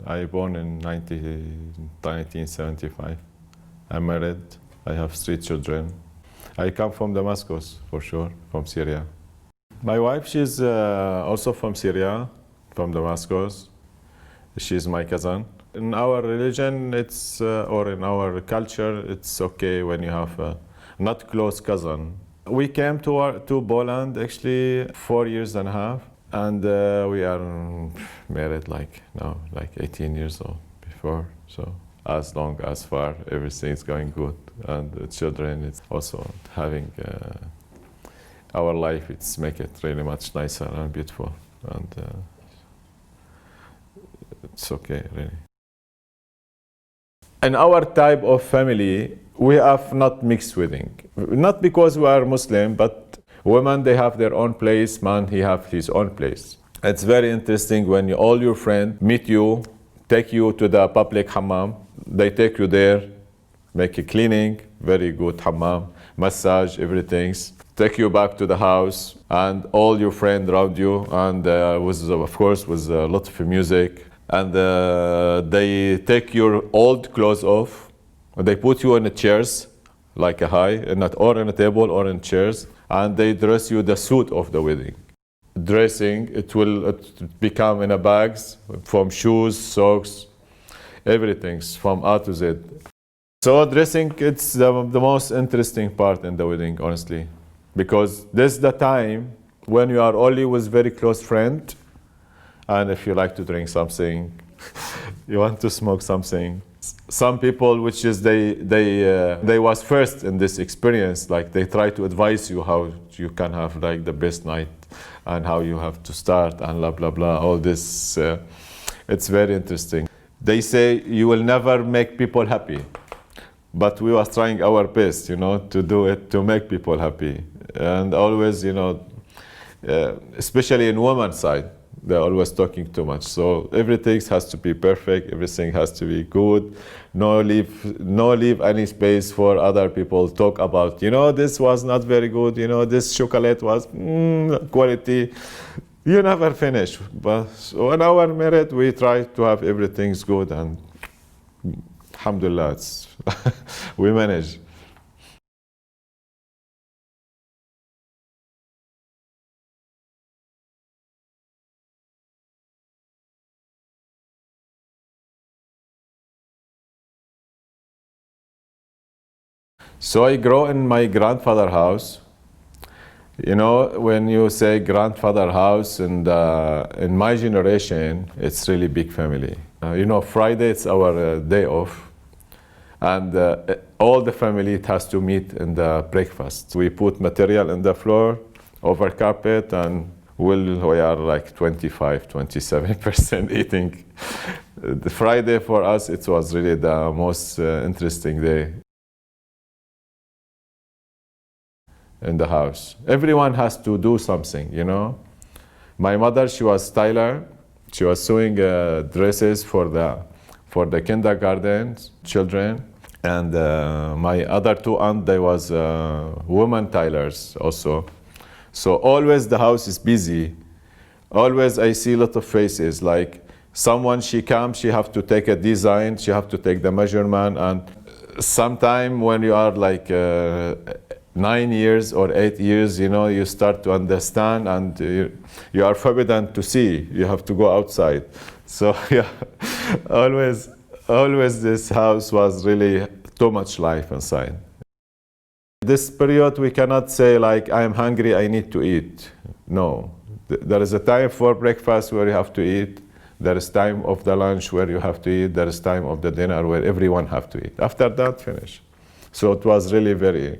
I born in 1975. I'm married. I have 3 children. I come from Damascus, for sure, from Syria. My wife, she's also from Syria, from Damascus. She's my cousin. In our religion, or in our culture, it's okay when you have a not close cousin. We came to Poland actually 4 years and a half, and we are married like 18 years old before. So as long as far everything's going good, and the children, it's also having our life. It's make it really much nicer and beautiful, and it's okay really. In our type of family, we have not mixed wedding. Not because we are Muslim, but women, they have their own place, man, he have his own place. It's very interesting when all your friends meet you, take you to the public hammam. They take you there, make a cleaning, very good hammam, massage, everything. Take you back to the house, and all your friends around you, and of course, with a lot of music. And they take your old clothes off. They put you in the chairs, like a or in a table or in chairs, and they dress you the suit of the wedding. Dressing, it will become in a bags, from shoes, socks, everything, from A to Z. So dressing, it's the most interesting part in the wedding, honestly, because this is the time when you are only with very close friend. And if you like to drink something, you want to smoke something. Some people, which is they was first in this experience, like they try to advise you how you can have like the best night and how you have to start and blah blah blah. All this, it's very interesting. They say you will never make people happy, but we was trying our best, to do it to make people happy, and always, especially in women's side. They're always talking too much. So everything has to be perfect. Everything has to be good. No leave any space for other people to talk about. This was not very good. This chocolate was quality. You never finish. But when our married, we try to have everything's good, and alhamdulillah, we manage. So I grew in my grandfather's house. When you say grandfather house, and in my generation, it's really big family. Friday it's our day off, and all the family has to meet in the breakfast. We put material in the floor, over carpet, and we are like 27% eating. The Friday for us, it was really the most interesting day in the house. Everyone has to do something, My mother, she was styler. She was sewing dresses for the kindergarten children. And my other 2 aunts, they was women tailors also. So always the house is busy. Always I see a lot of faces, like someone, she comes, she have to take a design, she have to take the measurement, and sometime when you are like 9 years or 8 years, you start to understand, and you are forbidden to see. You have to go outside. So yeah, always this house was really too much life inside. This period, we cannot say like, I am hungry, I need to eat. No, there is a time for breakfast where you have to eat. There is time of the lunch where you have to eat. There is time of the dinner where everyone have to eat. After that, finish. So it was really very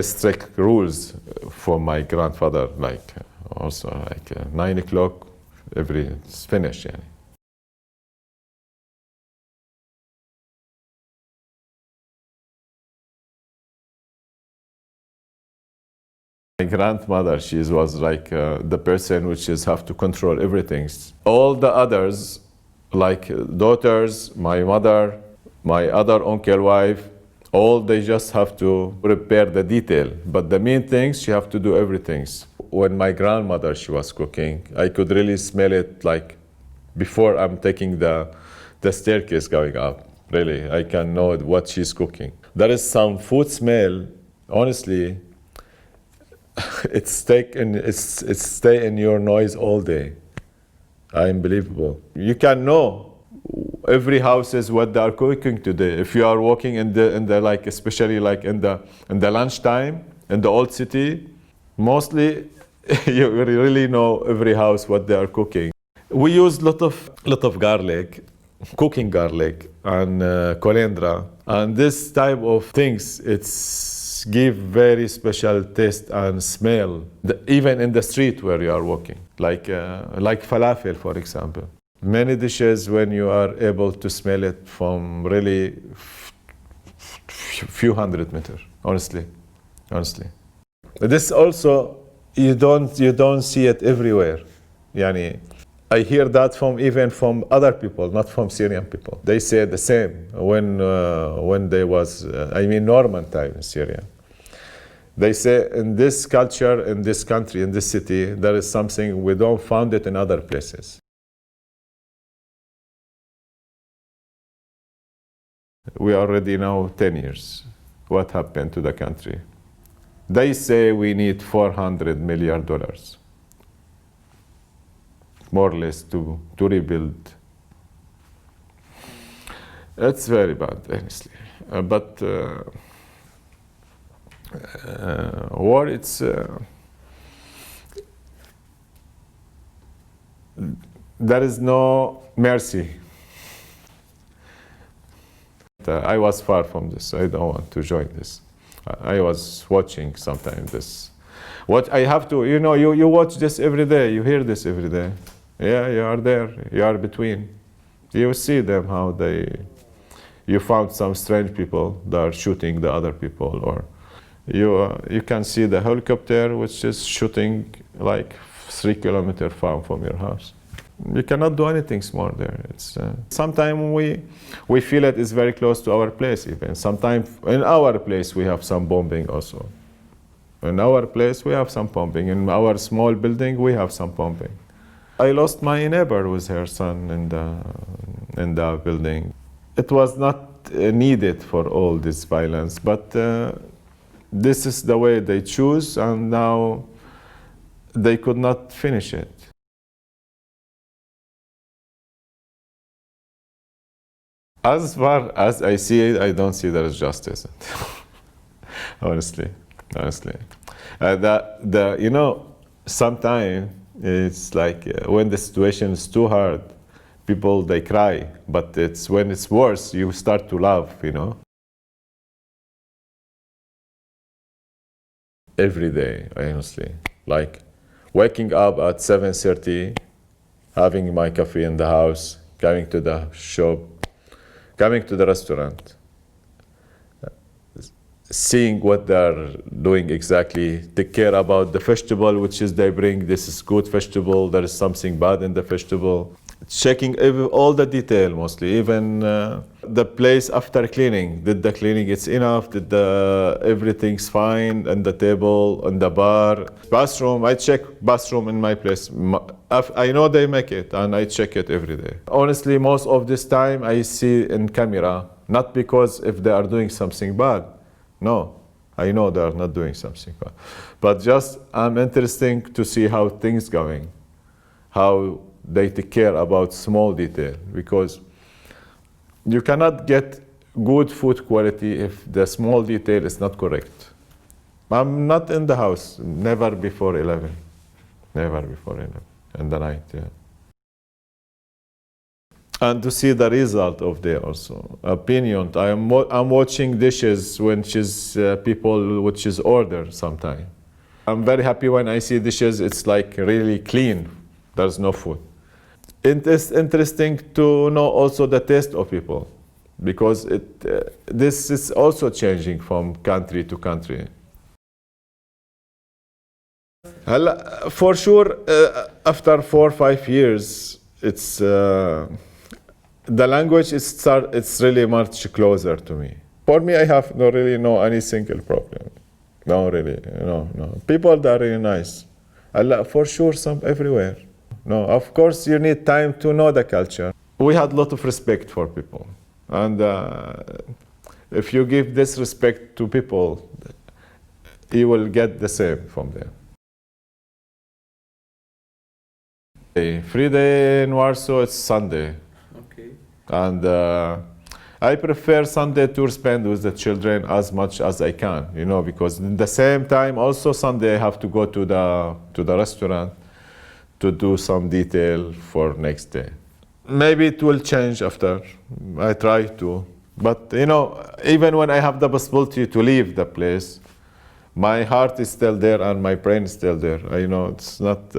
strict rules for my grandfather, like also like 9 o'clock, it's finished. Yani. My grandmother, she was like the person which is have to control everything. All the others, like daughters, my mother, my other uncle wife, all they just have to prepare the detail. But the main things, she have to do everything. When my grandmother, she was cooking, I could really smell it like before I'm taking the staircase going up. Really, I can know what she's cooking. There is some food smell, honestly, it's stay in your noise all day. Unbelievable. You can know every house is what they are cooking today. If you are walking in the like, especially like in the lunchtime in the old city, mostly you really know every house what they are cooking. We use lot of garlic, cooking garlic and coriander, and this type of things it's give very special taste and smell. Even in the street where you are walking, like falafel, for example. Many dishes when you are able to smell it from really few hundred meters. Honestly. This also you don't see it everywhere. Yani, I hear that even from other people, not from Syrian people. They say the same when they was Norman time in Syria. They say in this culture, in this country, in this city, there is something we don't find it in other places. We are already now 10 years. What happened to the country? They say we need $400 million, more or less, to rebuild. It's very bad, honestly. But war, it's there is no mercy. I was far from this. I don't want to join this. I was watching sometimes this. What I have to, you watch this every day. You hear this every day. Yeah, you are there. You are between. You see them how you found some strange people that are shooting the other people, or you can see the helicopter which is shooting like 3 kilometers far from your house. You cannot do anything small there. It's sometimes we feel it is very close to our place even. Sometimes in our place we have some bombing also. In our place we have some bombing. In our small building we have some bombing. I lost my neighbor with her son in the building. It was not needed for all this violence, but this is the way they choose, and now they could not finish it. As far as I see it, I don't see there is justice. honestly. Sometimes it's like when the situation is too hard, people they cry, but it's when it's worse, you start to laugh. Every day, honestly, like waking up at 7:30, having my coffee in the house, going to the shop, coming to the restaurant, seeing what they're doing exactly, take care about the vegetable which is they bring, this is good vegetable, there is something bad in the vegetable. Checking all the detail mostly, even the place after cleaning. Did the cleaning it's enough? Did everything's fine? And the table, and the bar. Bathroom, I check bathroom in my place. I know they make it and I check it every day. Honestly, most of this time I see in camera, not because if they are doing something bad. No, I know they are not doing something bad. But just I'm interested to see how things going, how they take care about small detail, because you cannot get good food quality if the small detail is not correct. I'm not in the house, never before 11 in the night. Yeah. And to see the result of there also. Opinion, I'm watching dishes when she's people which is order sometime. I'm very happy when I see dishes, it's like really clean, there's no food. It is interesting to know also the taste of people, because this is also changing from country to country. For sure, after 4 or 5 years, it's the language it's really much closer to me. For me, I have no any single problem. No, really, no. People that are really nice. For sure, some everywhere. No, of course you need time to know the culture. We had a lot of respect for people, and if you give this respect to people, you will get the same from them. A free day in Warsaw, it's Sunday. Okay. And I prefer Sunday to spend with the children as much as I can, you know, because in the same time, also Sunday I have to go to the restaurant to do some detail for next day. Maybe it will change after. I try to. But, you know, even when I have the possibility to leave the place, my heart is still there and my brain is still there. You know, it's not...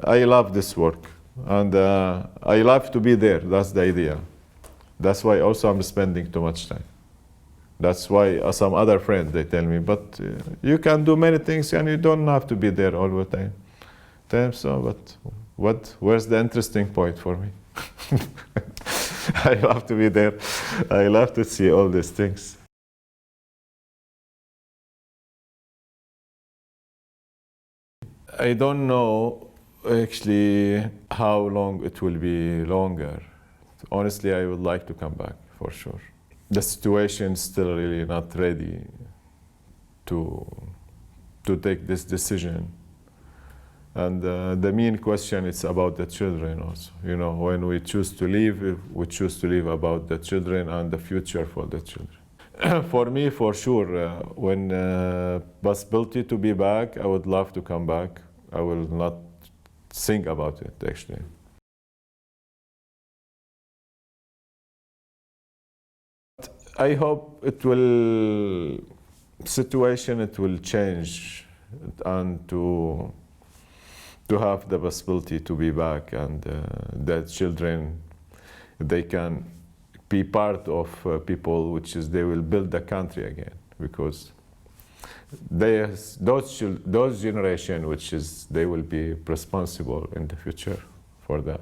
I love this work, and I love to be there. That's the idea. That's why also I'm spending too much time. That's why some other friends, they tell me, but you can do many things and you don't have to be there all the time. So, but where's the interesting point for me? I love to be there. I love to see all these things. I don't know actually how long it will be longer. Honestly, I would like to come back for sure. The situation is still really not ready to take this decision. And the main question is about the children also. You know, when we choose to leave, we choose to leave about the children and the future for the children. For me, for sure, when possibility to be back, I would love to come back. I will not think about it, actually. I hope it will change, and to have the possibility to be back, and that children, they can be part of people, which is they will build the country again, because those generation, which is they will be responsible in the future for that.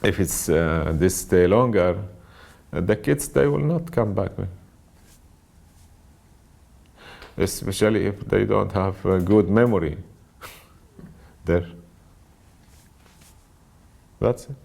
If it's this stay longer, the kids, they will not come back, especially if they don't have a good memory there. That's it.